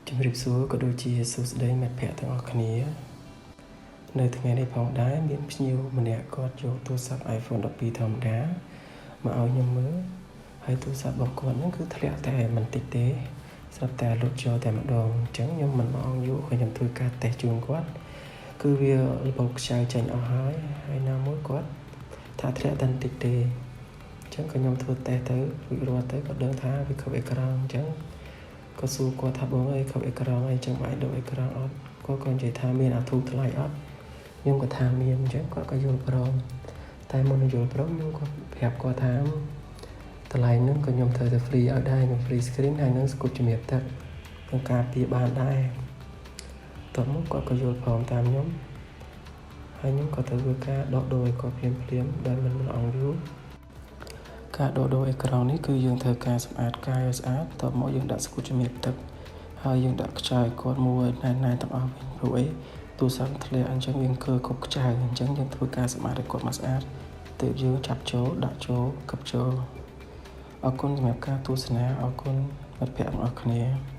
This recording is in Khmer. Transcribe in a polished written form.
ជំរាបសួរក៏ដូចជាសួស្តីមិត្តភ័ក្តិទាំងអស់គ្នានៅថ្ងៃនេះផងដែរមានភ្ញៀវម្នាក់គាត់យកទូរស័ព្ទ iPhone 12ធម្មតាមកឲ្យខ្ញុំមើលហើយទូរស័ព្ទរបស់គាត់ហ្នឹងគឺធ្លាក់តែបន្តិចទេស្រាប់តែលុតចូលតែម្ដងអញ្ចឹងខ្ញុំមិនអងយកខ្ញុំធ្វើការតេស្តជូនគាត់គឺវាលបខ្ចៅចេញអស់ហើយណាមួយគាត់ថាធ្លាក់តែបន្តិចទេអញ្ចឹងក៏ខ្ញុំធ្វើតេស្តទៅរួចរាល់ទៅក៏ដឹងថាវាខុសអេក្រង់អញ្ចឹងក៏សួរគាត់ថាបងអើយខុសអេក្រង់អីចឹងអាចដូរអេក្រង់អត់គាត់ក៏និយាយថាមានអាធូរថ្លៃអត់ខ្ញុំក៏ថាមានអញ្ចឹងគាត់ក៏យល់ព្រមតែមុននឹងយល់ព្រមខ្ញុំក៏ប្រាប់គាត់ថាតម្លៃហ្នឹងក៏ខ្ញុំត្រូវតែ free ឲ្យដែរខ្ញុំ free screen ហើយនឹងស្គប់ជំរាបទឹកក្នុងការពារបានដែរតោះមកគាត់ក៏យល់ព្រមតាមខ្ញុំហើយខ្ញុំក៏ត្រូវធ្វើការដកដូរឲ្យគាត់ភ្លាមដោយមិនអង់យូរការដកដូរអេក្រង់នេះគឺយើងត្រូវការសម្អាតកាយឲ្យស្អាតបន្ទាប់មកយើងដាក់ស្គូតជំរាបទឹកហើយយើងដាក់ខ្ចៅឲ្យគាត់មួយណែនទាំងអស់វិញព្រោះអីទូរស័ព្ទធ្លាក់អញ្ចឹងវាគឺគ្រប់ខ្ចៅអញ្ចឹងយើងធ្វើការសម្អាតឲ្យគាត់មកស្អាតទើបយើងចាប់ចូលដាក់ចូលកឹបចូលអរគុណសម្រាប់ការទស្សនាអរគុណមិត្តភ័ក្តិទាំងអស់គ្នា